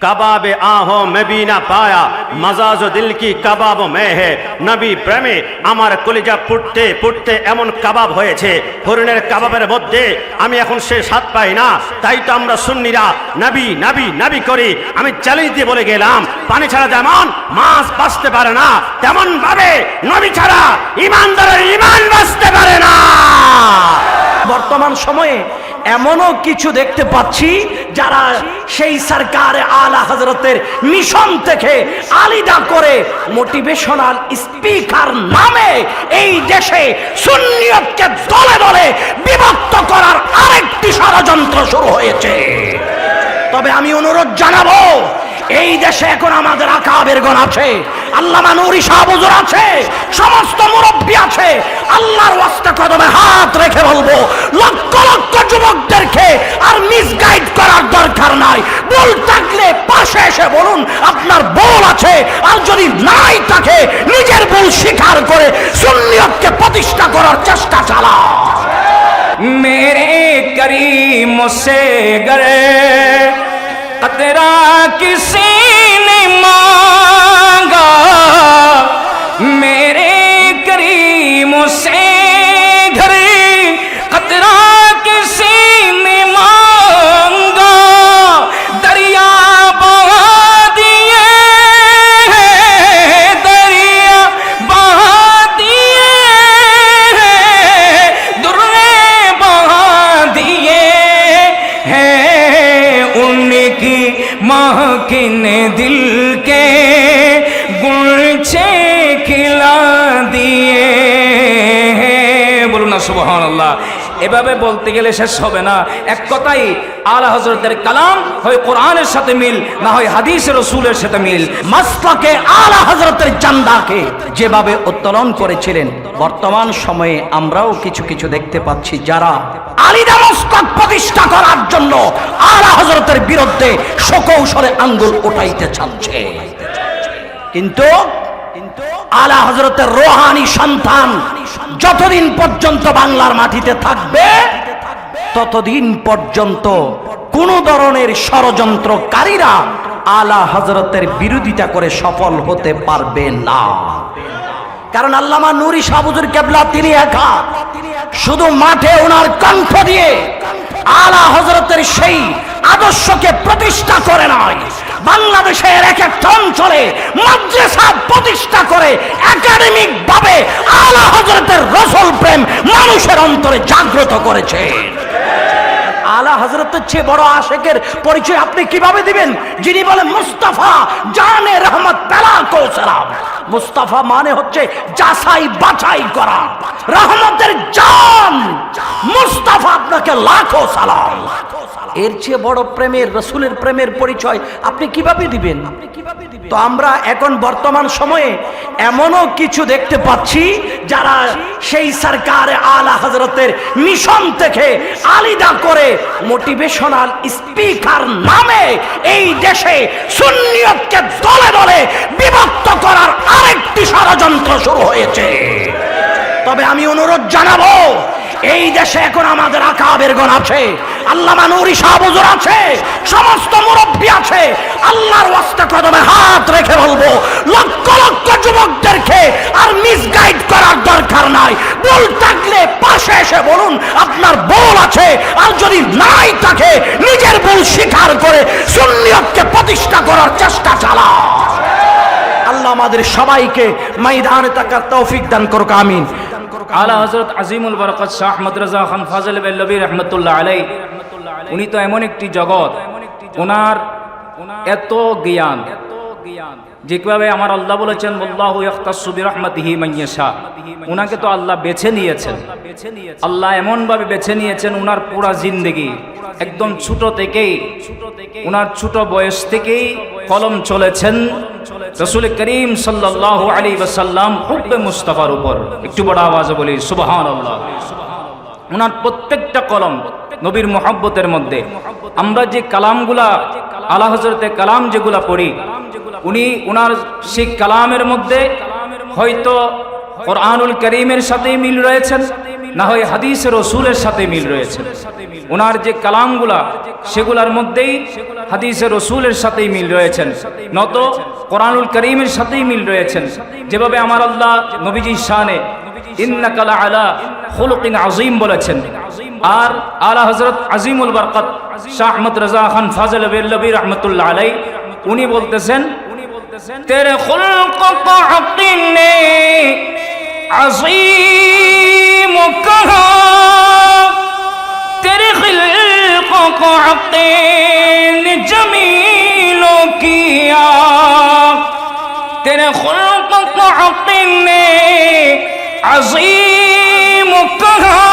कबाब आहो में भी ना पाया मजाज दिल की कबाब में है नबी प्रेमे আমার কলিজা ফুটতে ফুটতে এমন কাবাব হয়েছে হরিণের কাবাবের মধ্যে আমি এখন সে স্বাদ পাই না তাই তো আমরা সুন্নিরা নবী নবী নবী করি আমি চ্যালেঞ্জ দিয়ে বলে গেলাম পানি ছাড়া যেমন মাছ বাঁচতে পারে না তেমন ভাবে নবী ছাড়া ঈমানদারের ঈমান বাঁচতে পারে না। বর্তমান সময়ে এমনও কিছু দেখতে পাচ্ছি যারা সেই সরকারে আলা হযরতের মিশন থেকে আলাদা করে মোটিভেশনাল স্পিকার নামে এই দেশে সুন্নিয়তকে দলে দলে বিভক্ত করার আরেকটি ষড়যন্ত্র শুরু হয়েছে। তবে আমি অনুরোধ জানাবো এই দেশে এখন আমাদের আকাবেরগণ আছে, আল্লামা নূরী শাহ হুজুর আছে, সমস্ত মুরব্বী আছে। আল্লাহর ওয়াস্তে কদমে হাত রেখে বলবো লক্ষ লক্ষ যুবকদেরকে আর মিসগাইড করার দরকার নাই। ভুল থাকলে পাশে এসে বলুন আপনার ভুল আছে, আর যদি নাই থাকে নিজের ভুল স্বীকার করে সুন্নিয়তকে প্রতিষ্ঠা করার চেষ্টা চালাও। मेरे करीम से गरे कतरा किसी ने मांगा मेरे करीम से घरे कतरा किसी ने मांगा दरिया बहा दिए दरिया बहा दिए दुर्गे बहा दिए हैं उनकी महकिन दिल के गुलछे खिला दिए हैं। बोलो ना सुबहानाल्लाह। এভাবে বলতে গেলে শেষ হবে না। এক কথাই আলা হযরতের কালাম হয় কোরআনের সাথে মিল, না হয় হাদিসের রাসূলের সাথে মিল। মাসলাকে আলা হযরতের জান্দাকে যেভাবে উত্তোলন করেছিলেন, বর্তমান সময়ে আমরাও কিছু কিছু দেখতে পাচ্ছি যারা আলিদা মসনদ প্রতিষ্ঠা করার জন্য আলা হযরতের বিরুদ্ধে সকৌশলে আঙ্গুল উঠাইতে চাচ্ছে। কিন্তু আলা হযরতের রূহানি সন্তান যতদিন পর্যন্ত বাংলার মাটিতে থাকবে ততদিন পর্যন্ত কোন ধরনের ষড়যন্ত্রকারীরা আলা হযরতের বিরোধিতা করে সফল হতে পারবে না। কারণ আল্লামা নূরী শাহ হুজুর কেবলা তিনি একা শুধু মাঠে ওনার কণ্ঠ দিয়ে আলা হযরতের সেই আদর্শকে প্রতিষ্ঠা করে নয়, বাংলাদেশের এক একটা অঞ্চলে মাদ্রাসা প্রতিষ্ঠা করে একাডেমিক ভাবে আলা হযরতের রাসূল প্রেম মানুষের অন্তরে জাগ্রত করেছে। আলা হযরতের চেয়ে বড় আশেকের পরিচয় আপনি কিভাবে দিবেন, যিনি বলেন মুস্তাফা জানে রহমত তালাকো সালাম। মুস্তাফা মানে হচ্ছে যাচাই বাছাই করা, রহমতের জান মুস্তাফা আপনাকে লাখো সালাম। এর চেয়ে বড় প্রেমের রাসূলের প্রেমের পরিচয় আপনি কিভাবে দিবেন? তো আমরা এখন বর্তমান সময়ে এমনও কিছু দেখতে পাচ্ছি যারা সেই সরকারে আলা হযরতের মিশন থেকে আলাদা করে মোটিভেশনাল স্পিকার নামে এই দেশে সুন্নিয়তকে দলে দলে বিভক্ত করার আরেকটি ষড়যন্ত্র শুরু হয়েছে। তবে আমি অনুরোধ জানাবো এই দেশে এখন আমাদের আকাবেরগণ আছে, আল্লামা নূরী শাহ হুজুর আছে, সমস্ত মুরব্বী আছে। আল্লাহর ওয়াস্তে কদমে হাত রেখে বলবো লক্ষ লক্ষ যুবকদেরকে আর মিসগাইড করার দরকার নাই। ভুল থাকলে পাশে এসে বলুন আপনার ভুল আছে, আর যদি নাই থাকে নিজের ভুল স্বীকার করে সুন্নিয়তকে প্রতিষ্ঠা করার চেষ্টা চালাও। আল্লাহ আমাদের সবাইকে ময়দানে থাকার তৌফিক দান করুক, আমিন। আলা হযরত আজিমুল বরকত শাহ আহমদ রাজা খান ফাজল বেল্লভী রহমতুল্লাহ আলাইহি, উনি তো এমন একটি জগৎ, ওনার এত জ্ঞান যেভাবে আমার আল্লাহ বলেছেন আল্লাহু ইয়াখতাসু বিরহমাতিহি মান ইয়াশা, উনাকে তো আল্লাহ বেছে নিয়েছেন। আল্লাহ এমন ভাবে বেছে নিয়েছেন উনার পুরা জিন্দেগি একদম ছোট থেকেই, উনার ছোট বয়স থেকেই কলম চলেছেন রাসূল করিম সাল্লাল্লাহু আলাইহি ওয়াসাল্লাম হুব্বে মুস্তাফার উপর। একটু বড় আওয়াজে বলি সুবহানাল্লাহ। উনার প্রত্যেকটা কলম নবীর মুহাব্বতের মধ্যে। আমরা যে কালামগুলা আলা হযরতের কালাম যেগুলা পড়ি, উনি উনার সেই কালামের মধ্যে হয়তো কোরআনুল কারীমের সাথে মিল রয়েছেন, না হয় হাদিসে রসুলের সাথে মিল রয়েছে। ওনার যে কালামগুলা সেগুলার মধ্যেই হাদিসে রসুলের সাথেই মিল রয়েছেন, নত কোরআনুল করিমের সাথেই মিল রয়েছেন। যেভাবে আমার আল্লাহ নবীজির শানে ইন্নাকা লাআলা খুলুকিন আযীম বলেছেন, আর আলা হযরত আজিমুল বরকত শাহ আহমদ রাজা খান ফাজল বেল্লভী রহমতুল্লাহ আলাইহি উনি বলতেছেন, তেরে খুলক কো আকিনে عظیم کہا تیرے خلقوں کو عقل جمیل کیا، تیرے خلقوں کو عقل نے عظیم کہا،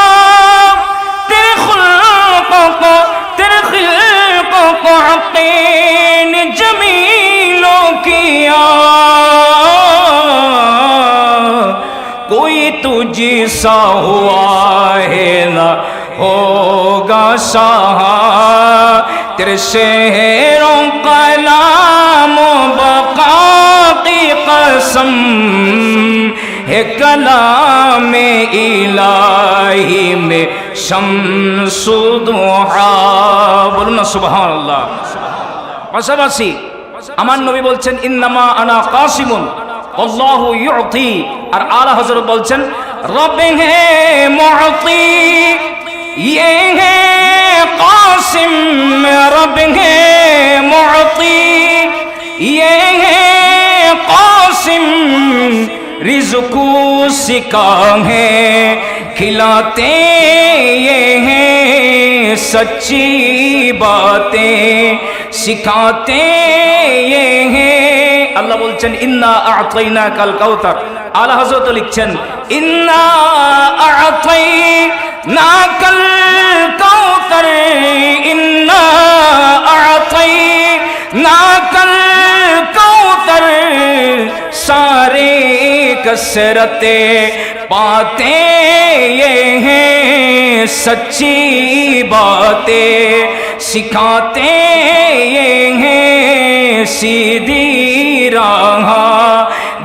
تیرے خلقوں کو عقل جمیل کیا، کوئی تجھ سا ہوا ہے نہ ہوگا شاہ، تیرے شعروں کلام و بقا کی قسم ہے، کلام الہی میں شمس ضحا، বলুন না সুবহানাল্লাহ। পাশাপাশি আমার নবী বলছেন ইন্নামা আনা কাসিমুন আল্লাহু ইউতি, আর আলা হযরত বলছেন রব হে মুতি, ये है कासिम रब है मुती, ये है कासिम रिज़्क़ सिका है खिलाते, ये हैं सच्ची बातें सिखाते, ये हैं। আল্লাহ বলছেন ইন্না আ'তাইনাকাল কাউসার, আলা হযরত লিখছেন ইন্না আ'তাইনাকাল কাউসার, ইন্না আ'তাইনাকাল কাউসার, सारे कसरते पाते, ये हैं सच्ची बातें सिखाते, ये हैं सीधी राह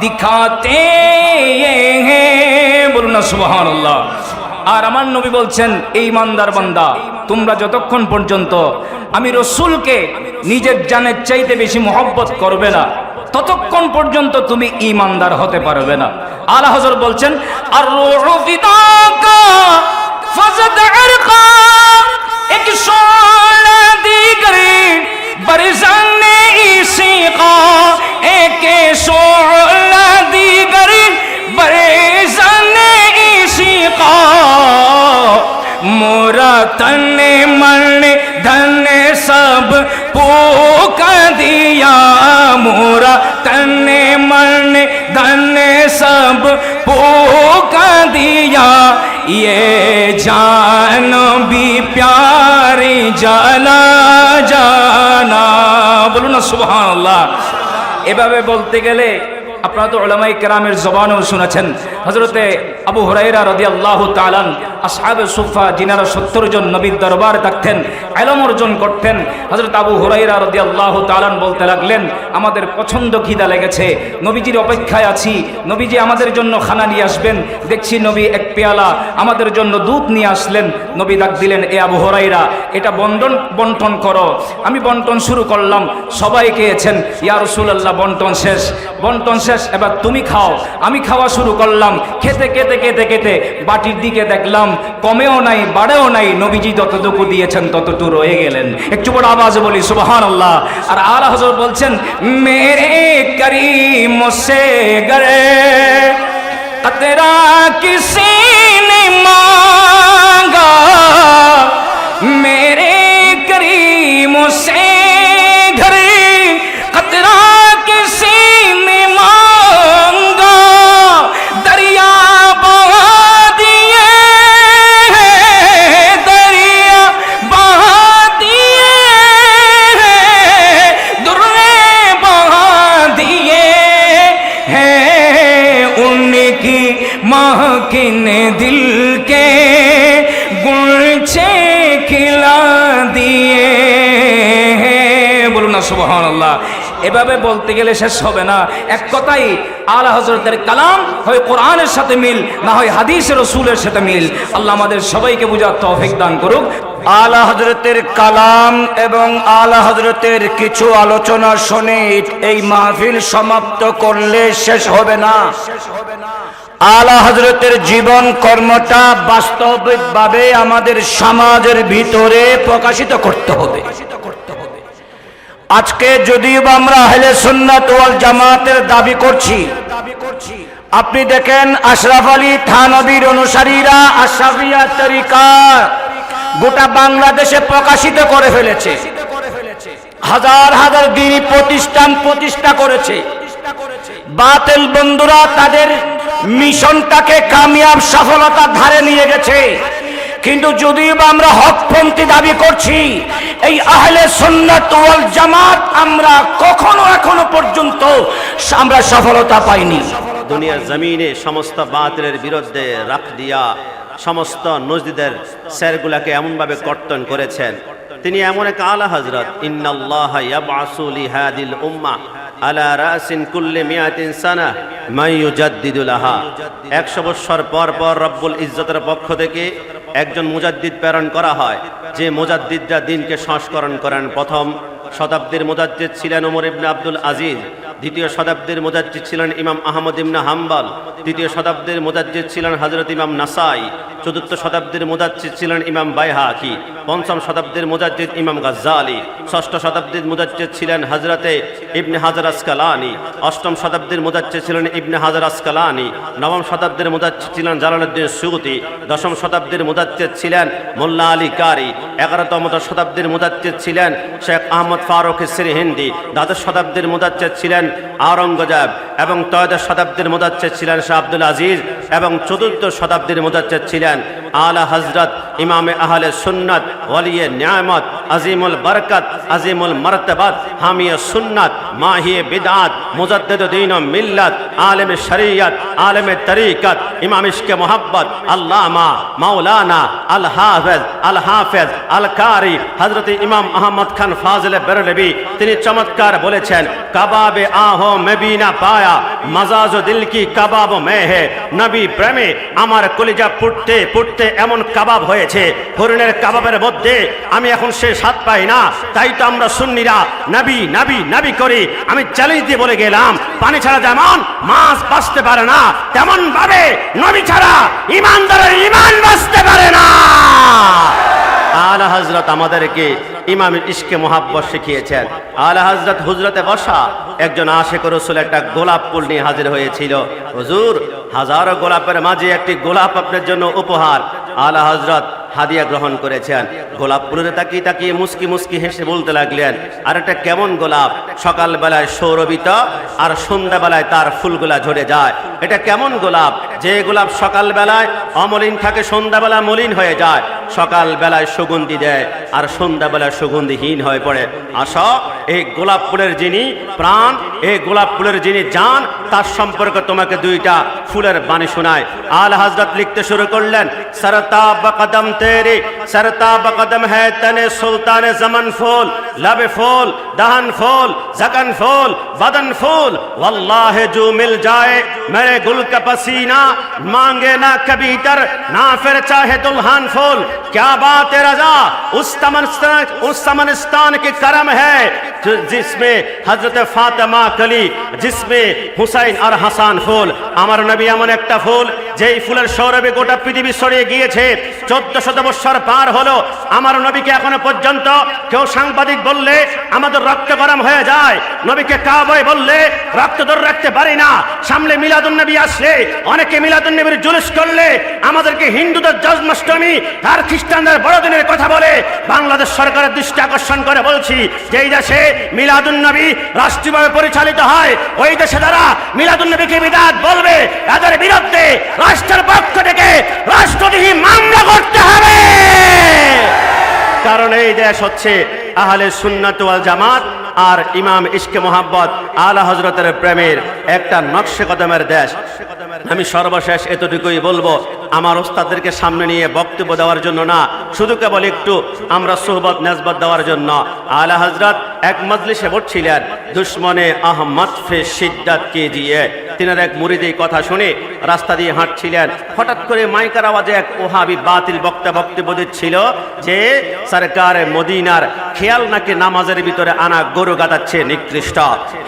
दिखाते, ये हैं, बोलो ना सुभान अल्लाह। আর আমার নবী বলছেন এই ইমানদার বান্দা, তোমরা যতক্ষণ পর্যন্ত আমি রসুলকে নিজের জানের চাইতে বেশি মহব্বত করবে না, ততক্ষণ পর্যন্ত তুমি ঈমানদার হতে পারবে না। আলা হযরত বলছেন আর রূহু ফিদাকা ফাজদ আরকা, এক শোলা দিগরি বরজানে ইসিকা, এক শোলা দিগরি বরজানে ইসিকা, मोरा तने मन धन सब फूक दिया, मोरा तने मन धन सब फूक दिया, ये जान भी प्यारी जला जाना, बोलो ना सुभान अल्लाह। এভাবে বলতে গেলে আপনারা তো উলামায়ে কেরামের জবানেও শুনেছেন, হযরতে আবু হুরায়রা রাদিয়াল্লাহু তাআলা আসহাবে সুফা যিনারা 70 জন নবীর দরবারে থাকতেন, ইলম অর্জন করতেন, হযরত আবু হুরায়রা রাদিয়াল্লাহু তাআলা বলতে লাগলেন আমাদের প্রচন্ড খিদা লেগেছে, নবীজির অপেক্ষায় আছি, নবীজি আমাদের জন্য খানা নিয়ে আসবেন। দেখছি নবী এক পেয়ালা আমাদের জন্য দুধ নিয়ে আসলেন। নবী ডাক দিলেন এ আবু হুরায়রা এটা বন্টন করো। আমি বন্টন শুরু করলাম, সবাই খেয়েছেন। ইয়া রাসূলুল্লাহ বন্টন শেষ, এবার তুমি খাও। আমি খাওয়া শুরু করলাম, খেতে খেতে খেতে খেতে বাটির দিকে দেখলাম কমেও নাই বাড়েও নাই, নবীজি যতটুকু দিয়েছেন ততটুকু রয়ে গেলেন। একটু বড় আওয়াজে বলি সুবহানাল্লাহ। আর আলা হযরত বলছেন মেরে করিম সে গরে কতরা কিসি নে মাঙ্গা, মেরে করিম সে ঘরে কতরা কিসি নে মাঙ্গা, দরিয়া বहा दिए, दरिया बहा दिए, दुर्गे बहा दिए हैं, उनकी महकिन दिल के गुलछे खिला दिए এভাবে বলতে গেলে শেষ হবে না। এক কথাই আলা হযরতের কালাম হয় কোরআনের সাথে মিল, না হয় হাদিসের রাসূলের সাথে মিল। আল্লাহ আমাদের সবাইকে বুঝার তৌফিক দান করুক। আলা হযরতের কালাম এবং আলা হযরতের কিছু আলোচনা শুনে এই মাহফিল সমাপ্ত করলে শেষ হবে না। আলা হযরতের জীবন কর্মটা বাস্তবিকভাবে আমাদের সমাজের ভিতরে প্রকাশিত করতে হবে। আজকে যদিও আমরা আহলে সুন্নাত ওয়াল জামাতের দাবি করছি, আপনি দেখেন আশরাফ আলী থানভীর অনুসারীরা আশরাফিয়া তরিকা গোটা বাংলাদেশে প্রকাশিত করে ফেলেছে, হাজার হাজার দ্বীনি প্রতিষ্ঠান প্রতিষ্ঠা করেছে। বাতিল বন্ধুরা তাদের মিশনটাকে কামিয়াব সফলতার ধারে নিয়ে গেছে। কিন্তু যদিও আমরা হকপন্থী দাবি করছি, এই আহলে সুন্নাত ওয়াল জামাত আমরা কখনো এখনো পর্যন্ত আমরা সফলতা পাইনি। দুনিয়ার জমিনে সমস্ত বাতিলের বিরুদ্ধে রাখ দিয়া সমস্ত নজদিদের স্যারগুলাকে এমনভাবে কর্তন করেছেন। তিনি এমন এক আলা হযরত, ইন্নাল্লাহা ইয়াবআসু লিহাদিল উম্মাহ আলা রাসিন কুল্লি মিয়াতিন সানা মান ইউজাদ্দিদু লাহা। 100 বছর পর পর রব্বুল ইজ্জতের পক্ষ থেকে একজন মুজাদ্দিদ প্রেরণ করা হয়, যে মুজাদ্দিদরা দিনকে সংস্করণ করেন। প্রথম শতাব্দীর মুজাদ্দিদ ছিলেন ওমর ইবনে আব্দুল আজিজ, দ্বিতীয় শতাব্দীর মুজাদ্দিদ ছিলেন ইমাম আহমদ ইবনে হাম্বল, তৃতীয় শতাব্দীর মুজাদ্দিদ ছিলেন হযরত ইমাম নাসাই, চতুর্থ শতাব্দীর মুজাদ্দিদ ছিলেন ইমাম বাইহাকি, পঞ্চম শতাব্দীর মুজাদ্দিদ ইমাম গাজ্জালি, ষষ্ঠ শতাব্দীর মুজাদ্দিদ ছিলেন হযরতে ইবনে হাজার আসকালানি, অষ্টম শতাব্দীর মুজাদ্দিদ ছিলেন ইবনে হাজার আসকালানি, নবম শতাব্দীর মুজাদ্দিদ ছিলেন জালালউদ্দিন সুয়ুতি, দশম শতাব্দীর মুজাদ্দিদ ছিলেন মোল্লা আলী কারি, 11তম শতাব্দীর মুজাদ্দিদ ছিলেন শেখ আহমদ ফারুক সিরহিন্দি, দ্বাদশ শতাব্দীর মুজাদ্দিদ ছিলেন আওরঙ্গজেব, এবং ত্রয়োদশ শতাব্দীর মুজাদ্দিদ ছিলেন শাহ আব্দুল আজিজ, এবং চতুর্দশ শতাব্দীর মুজাদ্দিদ ছিলেন আলা হযরত ইমামে আহলে সুন্নাত ওয়ালিয়ে নিয়ামত আজিমুল বরকত আজিমুল মারতাবাত হামিয়ে সুন্নাত মাহিয়ে বিদআত মুজাদ্দিদ দ্বীন ও মিল্লাত আলেমে শরিয়ত আলেমে তরিকত ইমাম ইশকে মোহাব্বত আল্লামা মাওলানা আল হাফেজ আল কারি হযরত ইমাম আহমদ খান ফাজিল বেরলভী। তিনি চমৎকার বলেছেন, কাবাবে আহো মেবি না পায়া মজাজ দিল কি কাবাব মে হে। নবী প্রেমে আমার কলিজা ফুটতে ফুটতে এমন কাবাব হয়েছে, হরিণের কাবাবের মধ্যে আমি এখন সে স্বাদ পাই না। তাই তো আমরা সুন্নিরা নবী নবী নবী করি। আমি চ্যালেঞ্জ দিয়ে বলে গেলাম, পানি ছাড়া যেমন মাছ বাঁচতে পারে না, তেমন ভাবে নবী ছাড়া ইমানদারের ইমান বাঁচতে পারে না। আলা হযরত আমাদেরকে ইমাম ইশকে মোহাব্বত শিখিয়েছেন। আলা হযরত হুজরতে বসা একজন আশিক রাসূল একটা গোলাপ ফুল নিয়ে হাজির হয়েছিল। হুজুর, হাজারো গোলাপের মাঝে একটি গোলাপ আপনার জন্য উপহার। আলা হযরত হাদিয়া গ্রহণ করেছেন। গোলাপ ফুলের তাকিয়ে তাকিয়ে মুস্কি মুস্কি হেসে বলতে লাগলেন, আর এটা কেমন গোলাপ, সকালবেলায় সৌরভিত আর সন্ধ্যাবেলায় তার ফুলগুলা ঝরে যায়। এটা কেমন গোলাপ, যে গোলাপ সকালবেলায় অমলিন থাকে, সন্ধ্যাবেলা মলিন হয়ে যায়, সকালবেলায় সুগন্ধি দেয় আর সন্ধ্যাবেলায় সুগন্ধিহীন হয়ে পড়ে। আসো, এই গোলাপ ফুলের যিনি প্রাণ, এই গোলাপ ফুলের যিনি জান, তার সম্পর্কে তোমাকে দুইটা ফুলের বাণী শোনায়। আলা হযরত লিখতে শুরু করলেন, सरताब कदम तेरे सरताब कदम है तने सुल्तान जमन फूल लब फूल दहन फूल जगन फूल बदन फूल वल्लाह जो मिल जाए मेरे गुल का पसीना मांगे ना कभी तर ना फिर चाहे दुल्हन फूल। क्या बात है रजा, उस समनस्तान की करम है जिसमें हजरत फातिमा कली, जिसमें हुसैन और हसन फूल। আমার নবী এমন একটা ফুল, যেই ফুলের সৌরভে গোটা পৃথিবী ছড়িয়ে গিয়েছে। 1400 বছর পার হলো, আমার নবীকে এখনো পর্যন্ত কেউ সাংবাদিক বললে আমাদের রক্ত গরম হয়ে যায়, নবীকে কাবায় বললে রক্ত ধরে রাখতে পারি না। সামনে মিলাদুন নবী আসলে অনেকে মিলাদুন নবীর জুলুস করলে আমাদেরকে হিন্দুদের জন্মাষ্টমী আর খ্রিস্টানদের বড়দিনের কথা বলে। বাংলাদেশ সরকারের দৃষ্টি আকর্ষণ করে বলছি, যেই দেশে মিলাদুন নবী রাষ্ট্রীয়ভাবে পরিচালিত হয়, ওই দেশে যারা মিলাদুন নবীকে বিদআত বলবে, এদের বিরুদ্ধে রাষ্ট্রের পক্ষ থেকে রাষ্ট্রদ্রোহী মামলা করতে হবে। কারণ এই দেশ হচ্ছে আহলে সুন্নাত ওয়াল জামাত আর ইমাম ইশকে মোহাব্বত আলা হযরতের প্রেমের একটা নকশে কদমের দেশ। আমি সর্বশেষ এতটুকুই বলবো, আমার ওস্তাদদেরকে সামনে নিয়ে বক্তব্য দেওয়ার জন্য না, শুধু কেবল একটু আমরা সোহবত নেসবত দেওয়ার জন্য। আলা হযরত এক মজলিসে বসছিলেন, দুশ্মনে আহমদ ফে শিদ্দাত কে দিয়ে তিনার এক মুরিদ এই কথা শুনে রাস্তা দিয়ে হাঁটছিলেন। হঠাৎ করে মাইকার আওয়াজে এক ওহাবি বাতিল বক্তব্য দিচ্ছিল যে সরকার মদিনার খেয়াল নাকি নামাজের ভিতরে আনা গরু গাদাচ্ছে নিকৃষ্ট।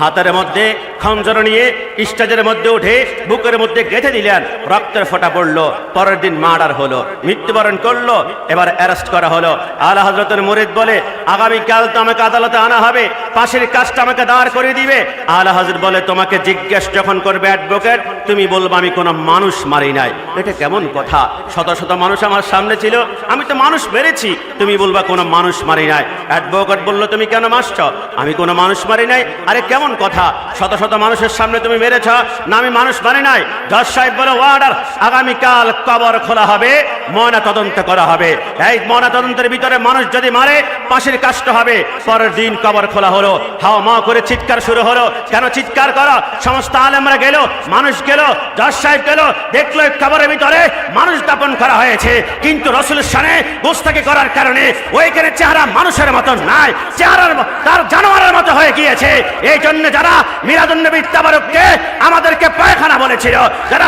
হাতের মধ্যে খঞ্জর নিয়ে স্টেজের মধ্যে উঠে বুকের মধ্যে গেঁথে দিলেন, রক্তের ফোঁটা পড়লো। পরের দিন মার্ডার হলো, মৃত্যুবরণ করলো, এবার অ্যারেস্ট করা হলো। আলা হযরতের মুরিদ বলে আগামীকাল তো আমাকে আদালতে আনা হবে, পাশের কাজটা আমাকে দাঁড় করে দিবে। আলা হযরত বলে তোমাকে জিজ্ঞেস যখন করবে অ্যাডভোকেট, তুমি বলবো আমি কোনো মানুষ মারি নাই। এটা কেমন কথা? শত শত মানুষ আমার সামনে ছিল, আমি তো মানুষ মেরেছি, তুমি বলবা কোনো মানুষ মারি নাই। অ্যাডভোকেট বললো তুমি কেন মারছ? আমি কোনো মানুষ মারি নাই। আরে কেমন কথা? শত শত মানুষের সামনে তুমি মেরেছ, না আমি মানুষ মারি নাই। জজ সাহেব বলে ওয়ার্ডার, আগামীকাল কবর খোলা হবে, ময়না তদন্ত করা হবে। এই ময়না তদন্তের ভিতরে মানুষ যদি মারে পাশের কাষ্ট হবে। পরের দিন কবর খোলা হলো, হাওয়া মা করে চিৎকার শুরু হলো। কেন চিৎকার করো? সমস্ত আলেমরা গেল, মানুষ গেল, জজ সাহেব গেল, দেখলো কবরের ভিতরে মানুষ দাপন করা হয়েছে, কিন্তু রসুলের শানে গোস্তাকি করার কারণে ওইখানে চেহারা মানুষের মতো নাই, চেহারার তার জানোয়ারের মতো হয়ে গিয়েছে। এই জন্য যারা মিলাদুন নবী তাবারুককে আমাদেরকে পায়খানা বলেছিল, যারা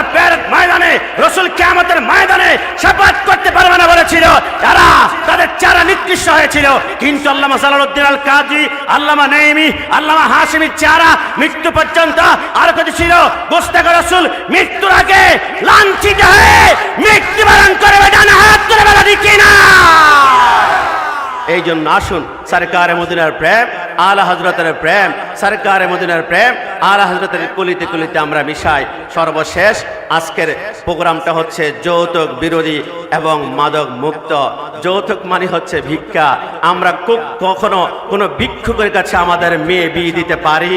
ময়দানে রসুল কিয়ামতের ময়দানে শাফাআত করতে পারবে না বলেছিল, যারা তাদের চেহারা নিকৃষ্ট হয়েছিল, কিন্তু আল্লামা জালালউদ্দিন আল কাজী, আল্লামা নাইমি, আল্লামা হাশিমির চেহারা মৃত্যু পর্যন্ত আর কত ছিল। গোস্তাখোর রাসূল মৃত্যুর আগে লাঞ্ছিত হয়ে মৃত্যুবরণ করবে, ডান হাত তুলে বলা দিচ্ছি না। এই জন্য আসুন সরকারে মদিনার প্রেম, আলা হযরতের প্রেম, সরকারে মদিনার প্রেম, আলা হযরতের কুলিতে কুলিতে আমরা মিশাই। সর্বশেষ আজকের প্রোগ্রামটা হচ্ছে যৌতুক বিরোধী এবং মাদক মুক্ত। যৌতুক মানে হচ্ছে ভিক্ষা। আমরা কখনো কোনো ভিক্ষুকের কাছে আমাদের মেয়ে বিয়ে দিতে পারি?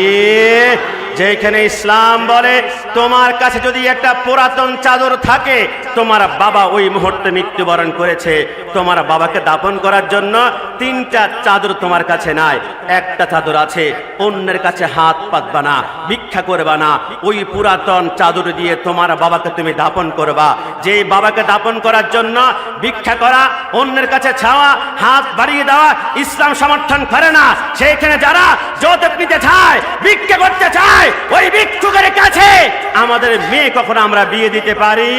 যেখানে ইসলাম বলে তোমার কাছে যদি একটা পুরাতন চাদর থাকে, তোমার বাবা ওই মুহূর্তে মৃত্যুবরণ করেছে, তোমার বাবাকে দাফন করার জন্য 3টা চাদর তোমার কাছে নাই, একটা চাদর আছে, অন্যের কাছে হাত পাতবা না, ভিক্ষা করবা না, ওই পুরাতন চাদর দিয়ে তোমার বাবাকে তুমি দাফন করবা। যে বাবাকে দাফন করার জন্য ভিক্ষা করা, অন্যের কাছে ছাওয়া, হাত বাড়িয়ে দেওয়া ইসলাম সমর্থন করে না। সেইখানে যারা যৌতুক নিতে চায়, ভিক্ষা করতে চায়, ওই ভিক্ষুকের কাছে আমাদের মেয়ে কখনো আমরা বিয়ে দিতে পারি?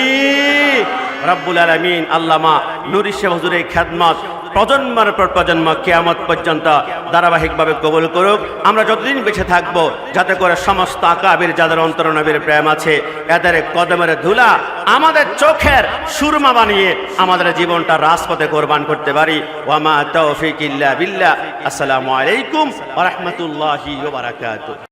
রব্বুল আলামিন আল্লামা নুরি শাহ হুজুরের খেদমত প্রজন্মের পর প্রজন্ম কিয়ামত পর্যন্ত ধারাবাহিকভাবে কবুল করুক। আমরা যতদিন বেঁচে থাকবো, যাতে করে সমস্ত আকাবির যাদের অন্তর নবীর প্রেম আছে, এদের কদমের ধুলা আমাদের চোখের সুরমা বানিয়ে আমাদের জীবনটা রাজপথে কোরবান করতে পারি। ওয়ামা তৌফিক ইল্লা বিল্লাহ। আসসালামু আলাইকুম ওয়া রাহমাতুল্লাহি ওয়া বারাকাতুহু।